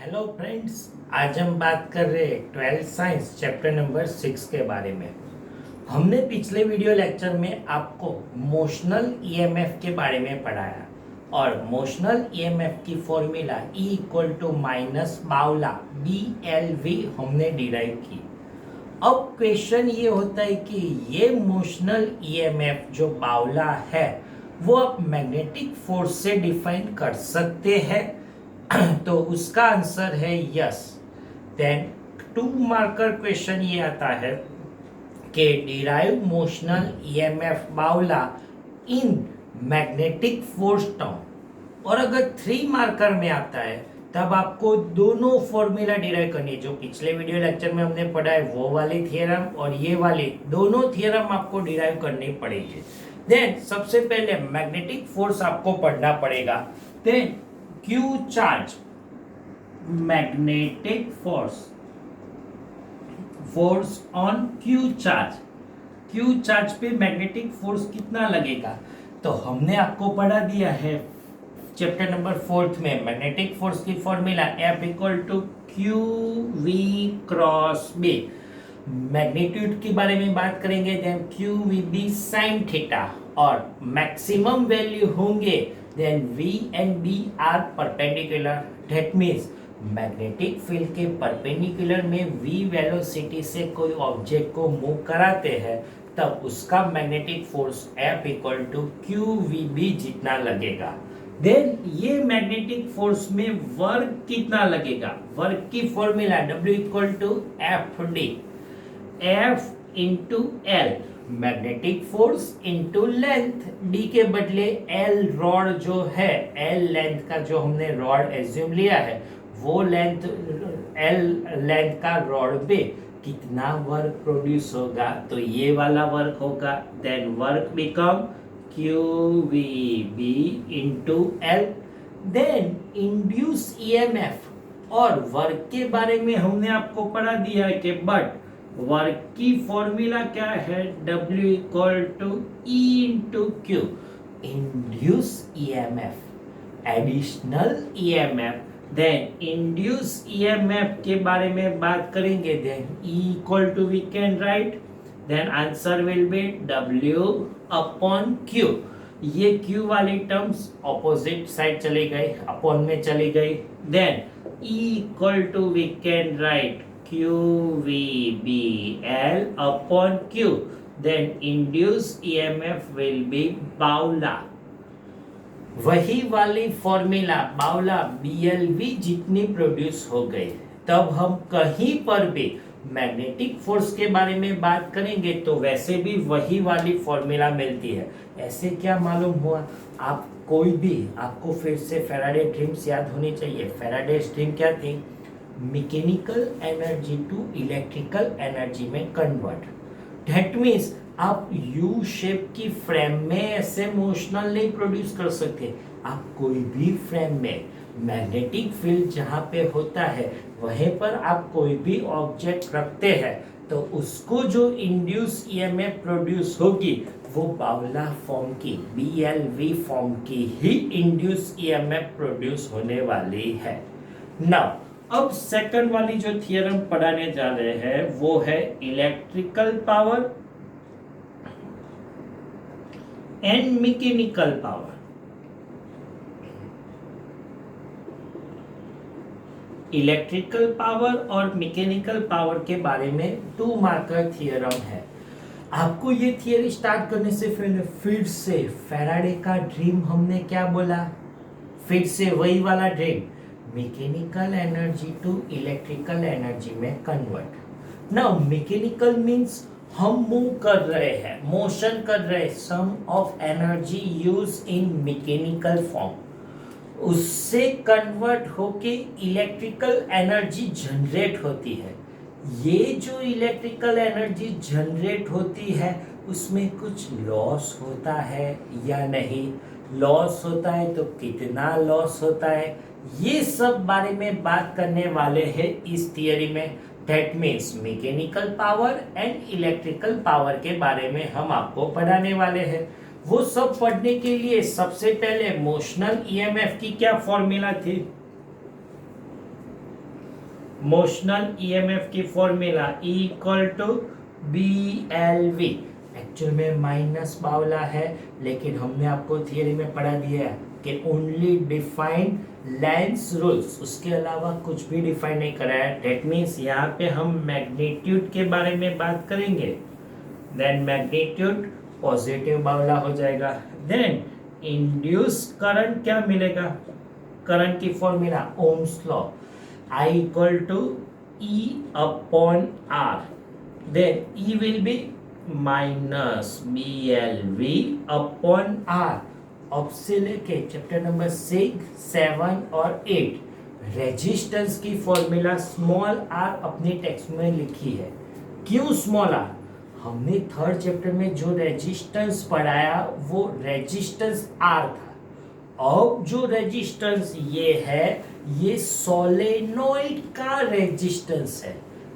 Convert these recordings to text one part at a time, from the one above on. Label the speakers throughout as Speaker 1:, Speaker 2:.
Speaker 1: Hello friends, आज हम बात कर रहे हैं 12th साइंस चैप्टर नंबर 6 के बारे में। हमने पिछले वीडियो लेक्चर में आपको मोशनल ईएमएफ के बारे में पढ़ाया और मोशनल ईएमएफ की formula E equal to minus बाउला BLV हमने डिराइव की। अब क्वेश्चन ये होता है कि ये मोशनल ईएमएफ जो बाउला है वो आप मैग्नेटिक फोर्स से डिफाइन कर सकते हैं। तो उसका आंसर है यस। देन 2 मार्कर क्वेश्चन ये आता है कि डिराइव मोशनल ईएमएफ बाउला इन मैग्नेटिक फोर्स टर्म। और अगर 3 मार्कर में आता है तब आपको दोनों फॉर्मूला डिराइव करनी है। जो पिछले वीडियो लेक्चर में हमने पढ़ा है वो वाली थियरम और ये वाली दोनों थियरम आपको डिराइव करनी पड़ेगी। देन सबसे पहले मैग्नेटिक फोर्स आपको पढ़ना पड़ेगा। Then Q charge, magnetic force on Q charge पे मैग्नेटिक फोर्स कितना लगेगा, तो हमने आपको पढ़ा दिया है चैप्टर नंबर 4 में मैग्नेटिक फोर्स की formula F equal to QV cross B। Magnitude के बारे में बात करेंगे देन QVB साइन थीटा और मैक्सिमम वैल्यू होंगे then V and B are perpendicular. That means magnetic field के परपेंडिकुलर में V वेलोसिटी से कोई ऑब्जेक्ट को मूव कराते हैं तब उसका magnetic force F equal to QVB जितना लगेगा। देन ये मैग्नेटिक फोर्स में वर्क कितना लगेगा, वर्क की formula W equal to FD, F into L magnetic force into length, D के बदले एल रॉड जो है, एल लेंथ का जो हमने रॉड एज्यूम लिया है वो लेंथ एल लेंथ का रॉड पे कितना वर्क प्रोड्यूस होगा, तो ये वाला वर्क होगा। Then work become QVB into L. Then induce EMF और वर्क के बारे में हमने आपको पढ़ा दिया है कि बट वर्क की फॉर्मूला क्या है, W equal to E into Q। Induce EMF, additional EMF. Then induce EMF के बारे में बात करेंगे then E equal to we can write then answer will be W upon Q। ये Q वाली टर्म्स ऑपोजिट साइड चली गई, upon में चली गई। Then E equal to we can write QVBL upon Q, then induced EMF will be बाउला। वही वाली फॉर्मूला बाउला BLV जितनी प्रोड्यूस हो गई। तब हम कहीं पर भी मैग्नेटिक फोर्स के बारे में बात करेंगे तो वैसे भी वही वाली फॉर्मूला मिलती है। ऐसे क्या मालूम हुआ, आप कोई भी आपको फिर से फैराडे ड्रीम्स याद होनी चाहिए। फैराडे ड्रीम क्या थी, mechanical energy to electrical energy में कन्वर्ट। दैट मीन्स आप यू शेप की फ्रेम में ऐसे मोशनल नहीं प्रोड्यूस कर सकते। आप कोई भी फ्रेम में मैग्नेटिक फील्ड जहां पे होता है वहीं पर आप कोई भी ऑब्जेक्ट रखते हैं तो उसको जो इंड्यूस ईएमएफ प्रोड्यूस होगी वो बाउला फॉर्म की BLV फॉर्म की ही इंड्यूस ईएमएफ प्रोड्यूस होने वाली है। नाउ अब सेकंड वाली जो थियरम पढ़ाने जा रहे हैं वो है electrical power and mechanical power. Electrical power और मैकेनिकल पावर के बारे में 2 मार्कर थियरम है। आपको ये थियरी स्टार्ट करने से पहले फिर से फैराडे का ड्रीम हमने क्या बोला, फिर से वही वाला dream, mechanical energy to electrical energy में कन्वर्ट। नाउ मैकेनिकल मींस हम मूव कर रहे हैं, मोशन कर रहे हैं, some of energy use in mechanical form, उससे कन्वर्ट होके इलेक्ट्रिकल एनर्जी जनरेट होती है। ये जो इलेक्ट्रिकल एनर्जी जनरेट होती है उसमें कुछ लॉस होता है या नहीं, लॉस होता है तो कितना लॉस होता है, ये सब बारे में बात करने वाले हैं इस थियरी में। That means mechanical power and electrical power के बारे में हम आपको पढ़ाने वाले हैं। वो सब पढ़ने के लिए सबसे पहले मोशनल ईएमएफ की क्या फॉर्मूला थी, मोशनल ईएमएफ की formula E equal to BLV। Actual में माइनस बावला है, लेकिन हमने आपको थियरी में पढ़ा दिया है कि ओनली डिफाइन लेंस रूल्स, उसके अलावा कुछ भी डिफाइन नहीं करा है। दैट मीन्स यहाँ पे हम मैग्नीट्यूड के बारे में बात करेंगे, देन मैग्नीट्यूड पॉजिटिव बावला हो जाएगा। देन इंड्यूस करंट क्या मिलेगा, करंट की formula Ohm's law, I equal to E upon R, then E will be minus BLV upon R। अब से लेके चैप्टर नंबर 6, 7 और 8 रेजिस्टेंस की फॉर्मूला स्मॉल r अपने टेक्स्ट में लिखी है। क्यों स्मॉल r? हमने थर्ड चैप्टर में जो रेजिस्टेंस पढ़ाया वो रेजिस्टेंस R था। अब जो रेजिस्टेंस ये है, ये सोलेनोइड का रेजिस्टेंस है।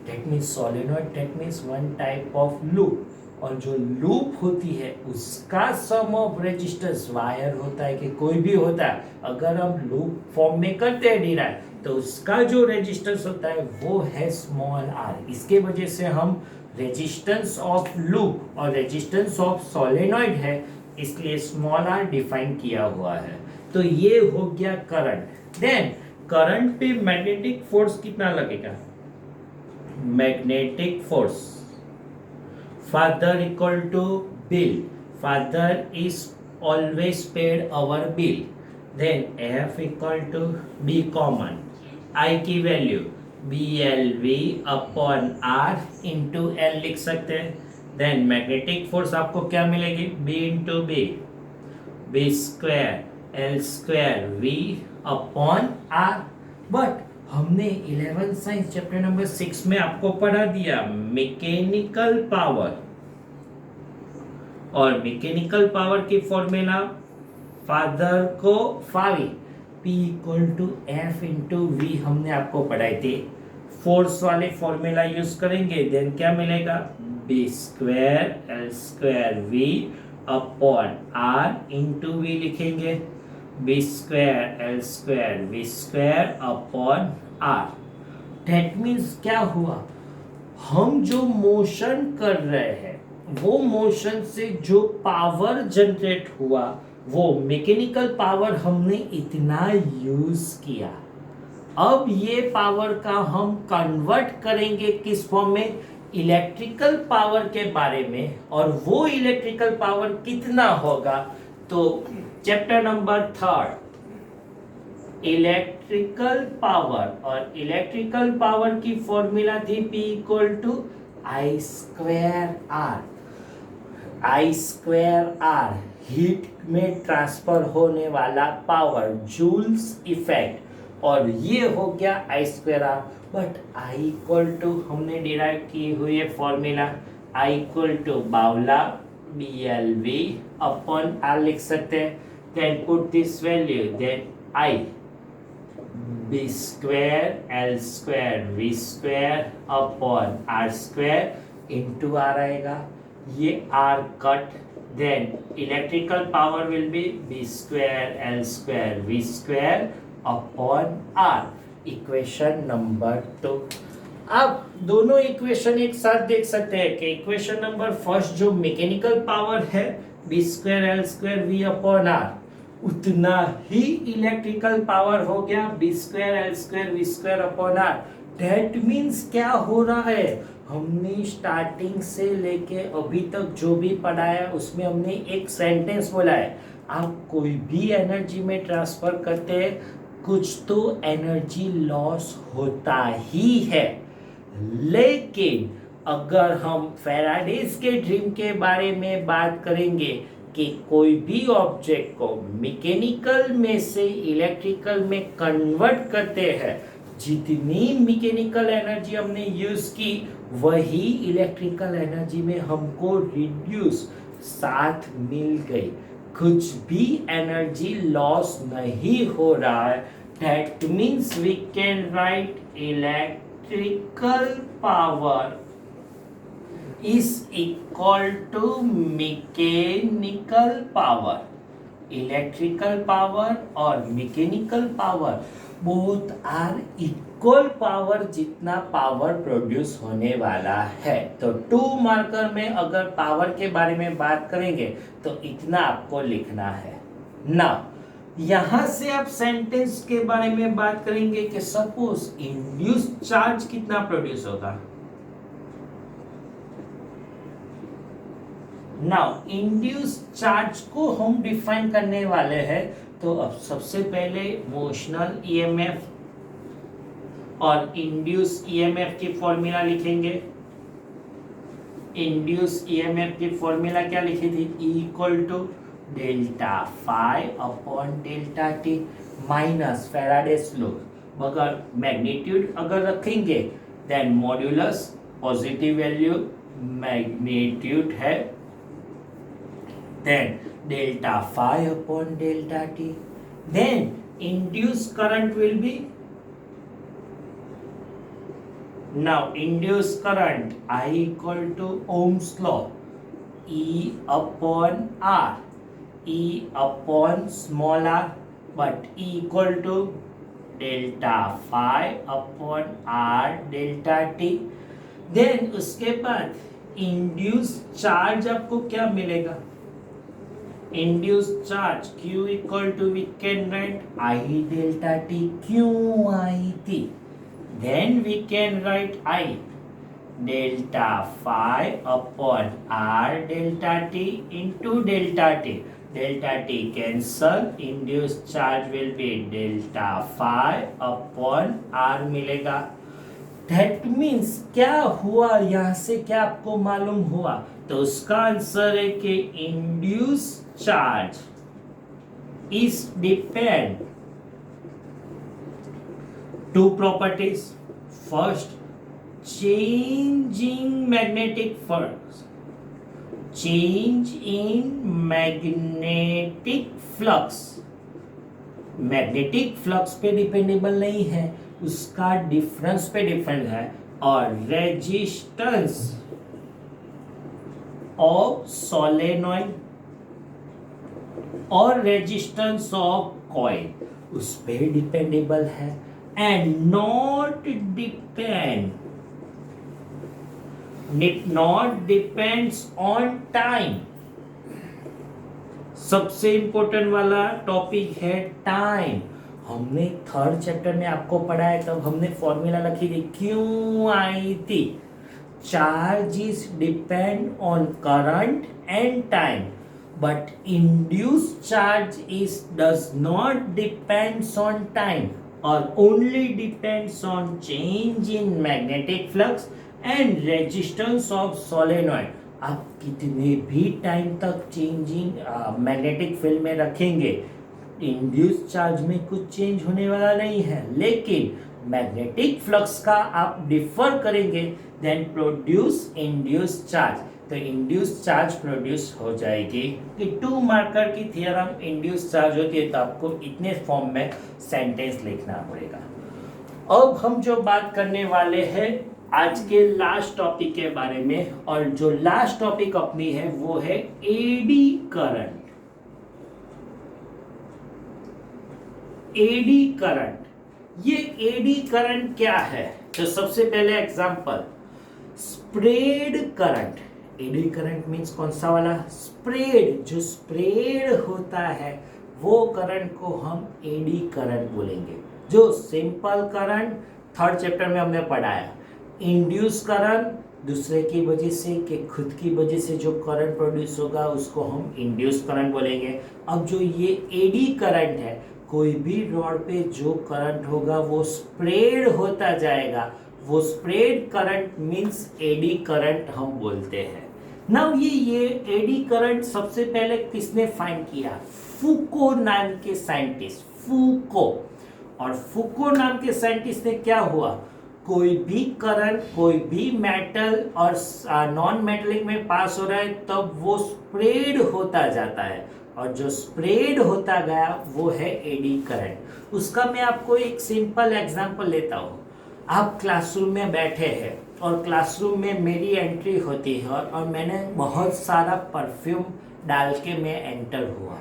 Speaker 1: That means solenoid, that means one type of loop, और जो लूप होती है उसका सम ऑफ रेजिस्टेंस वायर होता है कि कोई भी होता है, अगर हम लूप फॉर्म में करते हैं डिराइव, तो उसका जो रेजिस्टेंस होता है वो है स्मॉल r। इसके वजह से हम रेजिस्टेंस ऑफ लूप और रेजिस्टेंस ऑफ सोलेनोइड है, इसलिए स्मॉल r डिफाइन किया हुआ है। तो ये हो गया करंट। देन करंट पे मैग्नेटिक फोर्स कितना लगेगा, magnetic force father equal to bill, father is always paid our bill, then F equal to B common, I की value BLV upon R into L लिख सकते हैं। देन मैग्नेटिक फोर्स आपको क्या मिलेगी, B into B square L square V upon R। But हमने 11 science chapter number 6 में आपको पढ़ा दिया मैकेनिकल पावर, और मैकेनिकल पावर की फॉर्मूला फादर को फावी P equal to F into V हमने आपको पढ़ाई थी। फोर्स वाले फॉर्मूला यूज करेंगे, देन क्या मिलेगा, B square L square V upon R into V लिखेंगे, B square L square V square upon R। That means क्या हुआ, हम जो मोशन कर रहे हैं वो मोशन से जो पावर जनरेट हुआ वो मैकेनिकल पावर हमने इतना यूज किया। अब ये पावर का हम कन्वर्ट करेंगे किस फॉर्म में, इलेक्ट्रिकल पावर के बारे में, और वो इलेक्ट्रिकल पावर कितना होगा। तो चैप्टर नंबर 3 इलेक्ट्रिकल पावर, और इलेक्ट्रिकल पावर की फॉर्मूला थी P equal to I square R। I square R heat में ट्रांसफर होने वाला पावर, जूल्स इफेक्ट, और ये हो गया I square R। But I equal to हमने डिराइव की हुई है फॉर्मूला I इक्वल टू बावला BLV अपॉन R लिख सकते हैं। Then put this value, then I B square L square V square upon R square into R आएगा, ये R cut, then electrical power will be B square L square V square upon R। Equation number 2। अब दोनों equation एक साथ देख सकते हैं कि इक्वेशन नंबर फर्स्ट जो मैकेनिकल पावर है B square L square V upon R, उतना ही इलेक्ट्रिकल पावर हो गया B square L square V square upon R। That means क्या हो रहा है, हमने स्टार्टिंग से लेके अभी तक जो भी पढ़ा है उसमें हमने एक सेंटेंस बोला है, आप कोई भी एनर्जी में ट्रांसफर करते हैं कुछ तो एनर्जी लॉस होता ही है। लेकिन अगर हम फैराडेज के ड्रीम के बारे में बात करेंगे कि कोई भी ऑब्जेक्ट को मैकेनिकल में से इलेक्ट्रिकल में कन्वर्ट करते हैं, जितनी मैकेनिकल एनर्जी हमने यूज की वही इलेक्ट्रिकल एनर्जी में हमको रिड्यूस साथ मिल गई, कुछ भी एनर्जी लॉस नहीं हो रहा है। That means we can write electrical power is equal to mechanical power। Electrical power और mechanical power both are equal equal power जितना पावर प्रोड्यूस होने वाला है। तो 2 मार्कर में अगर पावर के बारे में बात करेंगे तो इतना आपको लिखना है। नाउ यहां से आप सेंटेंस के बारे में बात करेंगे कि सपोज इंड्यूस चार्ज कितना प्रोड्यूस होगा। नाउ इंड्यूस चार्ज को हम डिफाइन करने वाले हैं। तो अब सबसे पहले मोशनल ईएमएफ और इंड्यूस ईएमएफ की फॉर्मूला लिखेंगे। इंड्यूस ईएमएफ की फॉर्मूला क्या लिखी थी? Equal to delta phi upon delta T minus Faraday's law. मगर मैग्नीट्यूड अगर रखेंगे then modulus positive value magnitude है, then delta phi upon delta t, then induced current will be, now induced current I equal to Ohm's law, E upon R, E upon small r, but E equal to delta phi upon R delta t। then उसके बाद induced charge आपको क्या मिलेगा? induced charge Q equal to, we can write I delta T QIT, then we can write I delta phi upon R delta T into delta T, delta T cancel, induced charge will be delta phi upon R मिलेगा। That means क्या हुआ? यहाँ से क्या आपको मालूम हुआ? तो उसका आंसर है कि induce charge is depend to properties. First, changing magnetic flux, change in magnetic flux. Magnetic flux पे डिपेंडेबल नहीं है, उसका डिफरेंस पे डिपेंड है। और रेजिस्टेंस ऑफ सोलेनॉइड और रेजिस्टेंस ऑफ कॉइल उस पे डिपेंडेबल है। And not depends on time. सबसे इंपॉर्टेंट वाला टॉपिक है टाइम। हमने 3rd चैप्टर में आपको पढ़ा है, तब हमने फॉर्मूला रखी थी QIT, charges depend on current and time, but induced charge does not depends on time or only depends on change in magnetic flux and resistance of solenoid। आप कितने भी टाइम तक चेंजिंग मैग्नेटिक फील्ड में रखेंगे, induce charge में कुछ change होने वाला नहीं है। लेकिन मैग्नेटिक फ्लक्स का आप डिफर करेंगे देन प्रोड्यूस इंड्यूस चार्ज। तो इंड्यूस चार्ज प्रोड्यूस हो जाएगी कि 2 मार्कर की थ्योरम इंड्यूस चार्ज होती है, तो आपको इतने फॉर्म में सेंटेंस लिखना पड़ेगा। अब हम जो बात करने वाले हैं आज के लास्ट टॉपिक के बारे में, और जो लास्ट टॉपिक अपनी है वो है एडी करंट। एडी करंट, ये एडी करंट क्या है? तो सबसे पहले example, spread current. Eddy current means कौन सा वाला? स्प्रेड। जो स्प्रेड होता है वो करंट को हम एडी करंट बोलेंगे। जो सिंपल करंट 3rd चैप्टर में हमने पढ़ाया। इंड्यूस करंट दूसरे की वजह से कि खुद की वजह से जो करंट प्रोड्यूस होगा उसको हम इंड्यूस करंट बोलेंगे। अब जो ये एडी करंट है, कोई भी रॉड पे जो करंट होगा वो स्प्रेड होता जाएगा, वो spread current means eddy current हम बोलते हैं। नाउ ये एडी करंट सबसे पहले किसने फाइंड किया? फूको नाम के साइंटिस्ट, फूको। और फूको नाम के साइंटिस्ट ने क्या हुआ, कोई भी करंट कोई भी मेटल और नॉन मेटलिक में पास हो रहा है तब वो स्प्रेड होता जाता है, और जो स्प्रेड होता गया वो है एडी करंट। उसका मैं आपको एक सिंपल एग्जांपल लेता हूँ। आप क्लासरूम में बैठे हैं और क्लासरूम में मेरी एंट्री होती है और मैंने बहुत सारा परफ्यूम डाल के मैं एंटर हुआ,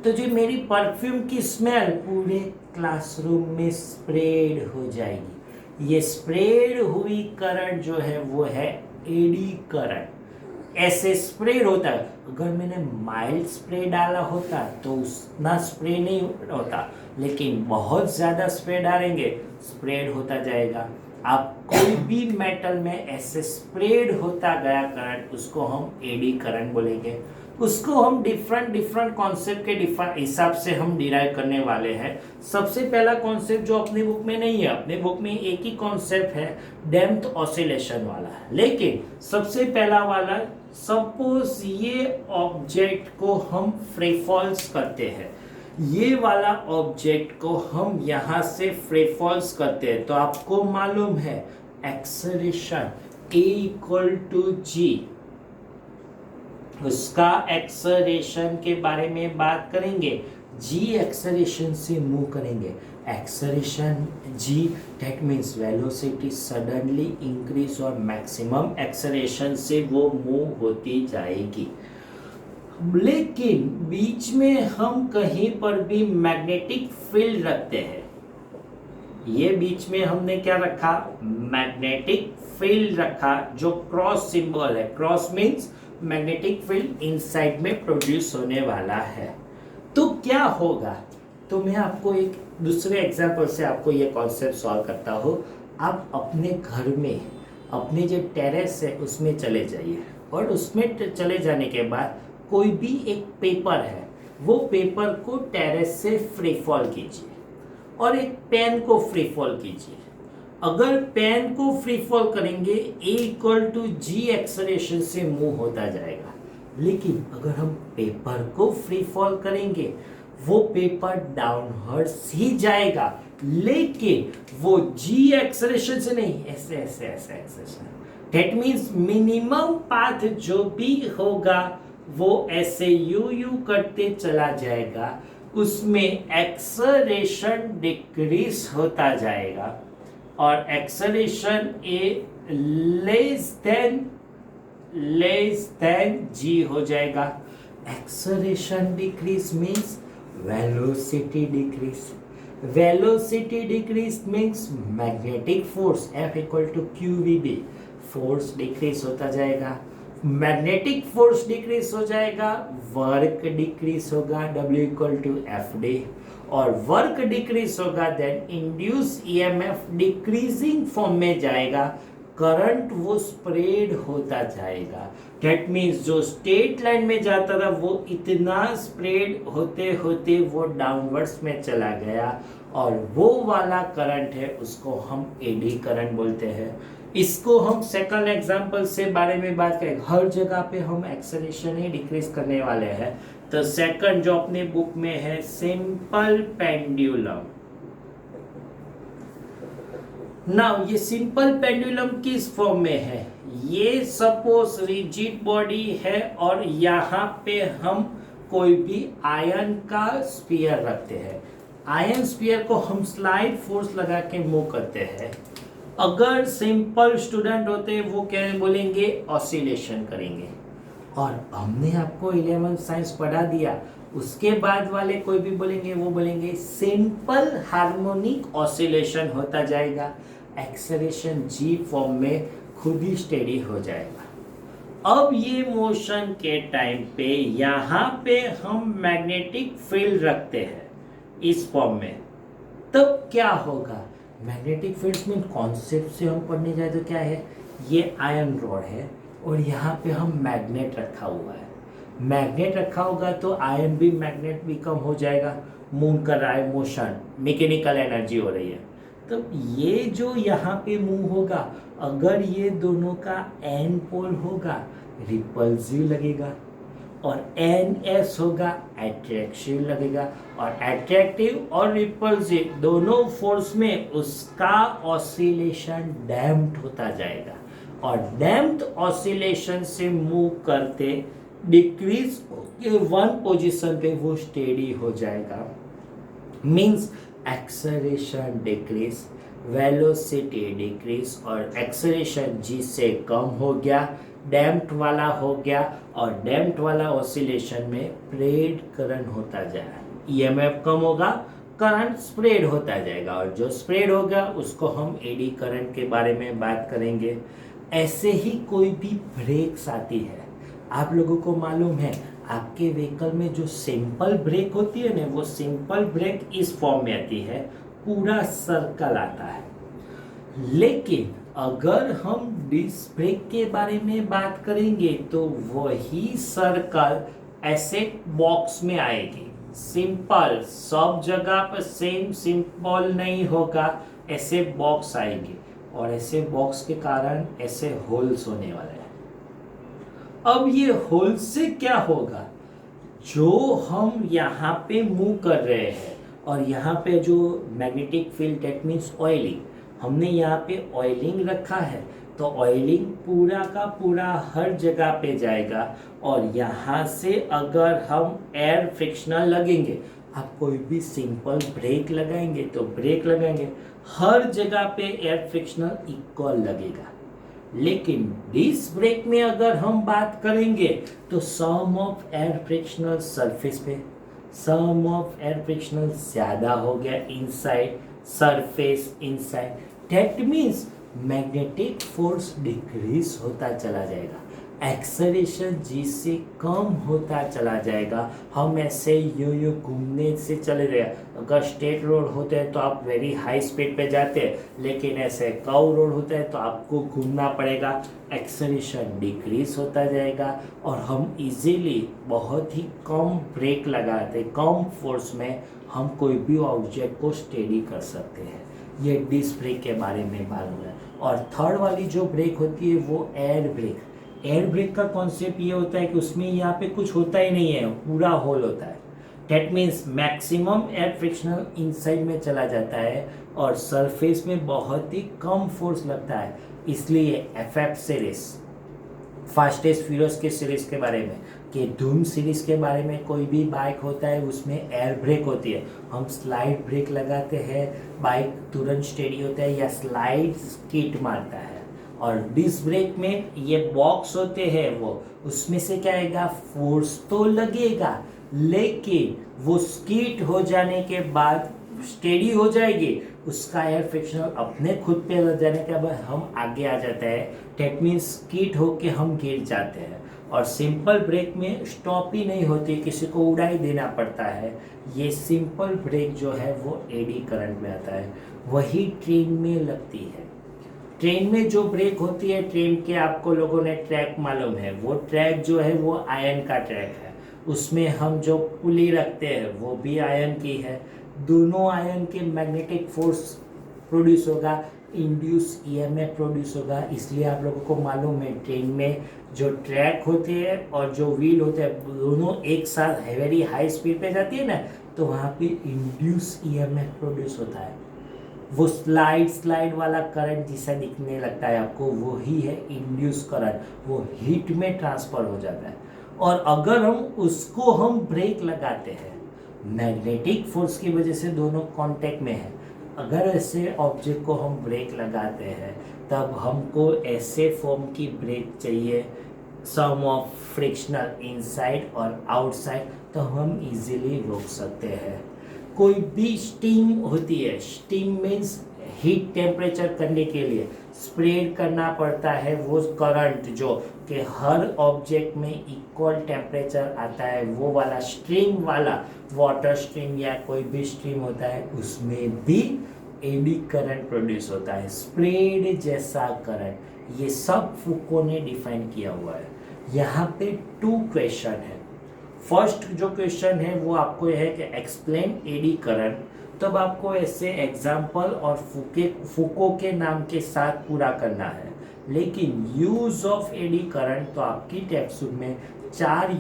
Speaker 1: तो जो मेरी परफ्यूम की स्मेल पूरे क्लासरूम में स्प्रेड हो जाएगी। ये स्प्रेड हुई करंट जो है वो है एडी करंट। ऐसे स्प्रेड होता है। अगर मैंने माइल्ड स्प्रे डाला होता तो उतना स्प्रे नहीं होता, लेकिन बहुत ज़्यादा स्प्रे डालेंगे स्प्रेड होता जाएगा। आप कोई भी मेटल में ऐसे स्प्रेड होता गया करंट, उसको हम एडी करंट बोलेंगे। उसको हम डिफरेंट कॉन्सेप्ट के हिसाब से हम डिराइव करने वाले हैं। सबसे पहला कॉन्सेप्ट जो अपनी बुक में नहीं है, अपने बुक में एक ही कॉन्सेप्ट है, डैम्प्ड ऑसिलेशन वाला। लेकिन सबसे पहला वाला, सपोज ये ऑब्जेक्ट को हम फ्री फॉल्स करते हैं, ये वाला ऑब्जेक्ट को हम यहां से फ्री फॉल्स करते हैं, तो आपको मालूम है acceleration A equal to G। उसका एक्सेलरेशन के बारे में बात करेंगे। G एक्सेलरेशन से मूव करेंगे, acceleration G that means velocity suddenly increase और मैक्सिमम एक्सेलरेशन से वो मूव होती जाएगी। लेकिन बीच में हम कहीं पर भी मैग्नेटिक फील्ड रखते हैं। ये बीच में हमने क्या रखा, मैग्नेटिक फील्ड रखा, जो क्रॉस सिंबल है। Cross means magnetic field inside में प्रोड्यूस होने वाला है। तो क्या होगा, तो मैं आपको एक दूसरे एग्जांपल से आपको ये कॉन्सेप्ट सॉल्व करता हूँ। आप अपने घर में अपने जो टेरेस है उसमें चले जाइए, और उसमें चले जाने के बाद कोई भी एक पेपर है, वो पेपर को टेरेस से फ्री फॉल कीजिए, और एक पेन को फ्री फॉल कीजिए। अगर पेन को फ्री फॉल करेंगे A equal to G acceleration से मूव होता जाएगा। लेकिन अगर हम पेपर को फ्री फॉल करेंगे, वो पेपर डाउनवर्ड्स ही जाएगा, लेकिन वो G एक्सेलरेशन से नहीं, ऐसे ऐसे ऐसे acceleration. That means minimum path जो भी होगा वो ऐसे यू करते चला जाएगा, उसमें एक्सेलरेशन डिक्रीज होता जाएगा, और acceleration A less than G हो जाएगा। Acceleration decrease means velocity decrease, velocity decrease means magnetic force F equal to QVB, force decrease होता जाएगा। मैग्नेटिक फोर्स डिक्रीज हो जाएगा, वर्क डिक्रीज होगा W इक्वल टू FD, और वर्क डिक्रीज होगा then induce EMF decreasing form में जाएगा, current वो स्प्रेड होता जाएगा। दैट मीन्स जो स्ट्रेट लाइन में जाता था वो इतना स्प्रेड होते होते वो डाउनवर्ड्स में चला गया, और वो वाला करंट है उसको हम एडी करंट बोलते हैं। इसको हम सेकंड एग्जांपल से बारे में बात करें। हर जगह पे हम एक्सेलरेशन ही डिक्रीज करने वाले हैं। तो सेकंड जो अपने बुक में है, सिंपल पेंडुलम। नाउ ये सिंपल पेंडुलम किस फॉर्म में है, ये सपोज रिजिड बॉडी है, और यहाँ पे हम कोई भी आयन का स्फीयर रखते हैं। आयन स्फीयर को हम स्लाइड फोर्स लगा के मूव करते हैं। अगर सिंपल स्टूडेंट होते वो क्या बोलेंगे, ऑसिलेशन करेंगे। और हमने आपको 11 साइंस पढ़ा दिया, उसके बाद वाले कोई भी बोलेंगे, वो बोलेंगे सिंपल हार्मोनिक ऑसिलेशन होता जाएगा, एक्सेलरेशन G फॉर्म में खुद ही स्टेडी हो जाएगा। अब ये मोशन के टाइम पे यहाँ पे हम मैग्नेटिक फील्ड रखते हैं इस फॉर्म में, तब क्या होगा, मैग्नेटिक फील्ड्स में कॉन्सेप्ट से हम पढ़ने जाए तो क्या है, ये आयरन रॉड है और यहाँ पे हम मैग्नेट रखा हुआ है। मैग्नेट रखा होगा तो आयरन भी मैग्नेट भी कम हो जाएगा, मूव कर रहा है, मोशन मैकेनिकल एनर्जी हो रही है। तो ये जो यहाँ पे मूव होगा, अगर ये दोनों का एन पोल होगा रिपल्सिव लगेगा, और एन एस होगा अट्रैक्टिव लगेगा, और अट्रैक्टिव और रिपल्सिव दोनों फोर्स में उसका ऑसिलेशन डैम्प्ड होता जाएगा, और डैम्प्ड ऑसिलेशन से मूव करते डिक्रीज वन पोजीशन पे वो स्टेडी हो जाएगा। Means acceleration decrease, velocity decrease, और एक्सेलरेशन G से कम हो गया, डैम्प्ड वाला हो गया, और डैम्प्ड वाला ऑसिलेशन में प्रेड करंट होता जाए, EMF कम होगा, करंट स्प्रेड होता जाएगा, और जो स्प्रेड होगा उसको हम एडी करंट के बारे में बात करेंगे। ऐसे ही कोई भी ब्रेक्स आती है, आप लोगों को मालूम है आपके व्हीकल में जो सिंपल ब्रेक होती है ना, वो सिंपल ब्रेक इस फॉर्म में आती है, पूरा सर्कल आता है। लेकिन अगर हम डिस्क ब्रेक के बारे में बात करेंगे तो वही सर्कल ऐसे बॉक्स में आएगी। सिंपल, सब जगह पर सेम सिंपल नहीं होगा, ऐसे बॉक्स आएंगे, और ऐसे बॉक्स के कारण ऐसे होल्स होने वाले हैं। अब ये होल से क्या होगा, जो हम यहाँ पे मूव कर रहे हैं और यहाँ पे जो magnetic field, that means oiling, हमने यहाँ पे ऑयलिंग रखा है, तो ऑयलिंग पूरा का पूरा हर जगह पे जाएगा, और यहाँ से अगर हम एयर फ्रिक्शनल लगेंगे, आप कोई भी सिंपल ब्रेक लगाएंगे तो ब्रेक लगाएंगे, हर जगह पे एयर फ्रिक्शनल इक्वल लगेगा। लेकिन डिस्क ब्रेक में अगर हम बात करेंगे तो सम ऑफ एयर फ्रिक्शनल सरफेस पे, सम ऑफ एयर फ्रिक्शनल ज़्यादा हो गया inside surface inside, that means magnetic force decrease होता चला जाएगा, एक्सेलरेशन जी से कम होता चला जाएगा। हम ऐसे यो घूमने से चले रहे, अगर स्ट्रेट रोड होते हैं तो आप वेरी हाई स्पीड पे जाते हैं, लेकिन ऐसे कर्व रोड होता है तो आपको घूमना पड़ेगा, एक्सेलरेशन डिक्रीज होता जाएगा, और हम इजीली बहुत ही कम ब्रेक लगाते, कम फोर्स में हम कोई भी ऑब्जेक्ट को स्टेडी कर सकते हैं। ये डिस्क ब्रेक के बारे में मालूम है। और थर्ड वाली जो ब्रेक होती है वो एयर ब्रेक। एयर ब्रेक का कॉन्सेप्ट ये होता है कि उसमें यहाँ पे कुछ होता ही नहीं है, पूरा होल होता है, that means maximum air frictional inside में चला जाता है और सरफेस में बहुत ही कम फोर्स लगता है। इसलिए एफएफ सीरीज, फास्टेस्ट फ्यूरियस के सीरीज के बारे में, कि धूम सीरीज के बारे में कोई भी बाइक होता है उसमें एयर ब्रेक होती है, हम स्लाइड ब्रेक लगाते हैं, बाइक तुरंत स्टेडी होता है, या स्लाइड स्किट मारता है। और डिस्क ब्रेक में ये बॉक्स होते हैं, वो उसमें से क्या आएगा, फोर्स तो लगेगा, लेकिन वो स्किट हो जाने के बाद स्टेडी हो जाएगी, उसका एयर फ्रिक्शनल अपने खुद पे लग जाने के बाद हम आगे आ जाते हैं, दैट मीन्स स्किट होके हम गिर जाते हैं। और सिंपल ब्रेक में स्टॉप ही नहीं होती, किसी को उड़ा ही देना पड़ता है। ये सिंपल ब्रेक जो है वो एडी करंट में आता है, वही ट्रेन में लगती है। ट्रेन में जो ब्रेक होती है, ट्रेन के आपको लोगों ने ट्रैक मालूम है, वो ट्रैक जो है वो आयरन का ट्रैक है, उसमें हम जो पुली रखते हैं वो भी आयरन की है, दोनों आयरन के मैग्नेटिक फोर्स प्रोड्यूस होगा, इंड्यूस ईएमएफ प्रोड्यूस होगा। इसलिए आप लोगों को मालूम है ट्रेन में जो ट्रैक होते हैं और जो व्हील होते हैं दोनों एक साथ वेरी हाई स्पीड पे जाती है ना, तो वहाँ पे इंड्यूस ईएमएफ प्रोड्यूस होता है, वो स्लाइड वाला करंट जिसे दिखने लगता है आपको, वो ही है इंड्यूस करंट, वो हीट में ट्रांसफर हो जाता है। और अगर हम ब्रेक लगाते हैं, मैग्नेटिक फोर्स की वजह से दोनों कांटेक्ट में है, अगर ऐसे ऑब्जेक्ट को हम ब्रेक लगाते हैं तब हमको ऐसे फॉर्म की ब्रेक चाहिए, सम ऑफ फ्रिक्शनल इनसाइड और आउटसाइड, तो हम इजीली रोक सकते हैं। कोई भी स्टीम होती है, स्टीम मीन्स हीट टेम्परेचर करने के लिए स्प्रेड करना पड़ता है वो करंट, जो कि हर ऑब्जेक्ट में इक्वल टेम्परेचर आता है, वो वाला स्ट्रीम वाला वाटर स्ट्रीम या कोई भी स्ट्रीम होता है, उसमें भी एडी करंट प्रोड्यूस होता है, स्प्रेड जैसा करंट। ये सब फूको ने डिफाइन किया हुआ है। यहाँ पे 2 क्वेश्चन है। फर्स्ट जो क्वेश्चन है वो आपको यह है कि एक्सप्लेन एडी करंट, तब आपको ऐसे एग्जाम्पल और फूको के नाम के साथ पूरा करना है। लेकिन यूज ऑफ एडी करंट तो आपकी टेक्स्ट बुक में 4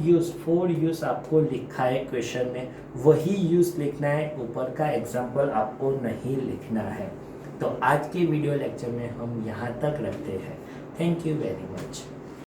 Speaker 1: यूज आपको लिखा है क्वेश्चन में, वही यूज लिखना है, ऊपर का एग्जाम्पल आपको नहीं लिखना है। तो आज के वीडियो लेक्चर में हम यहाँ तक रखते हैं। Thank you very much.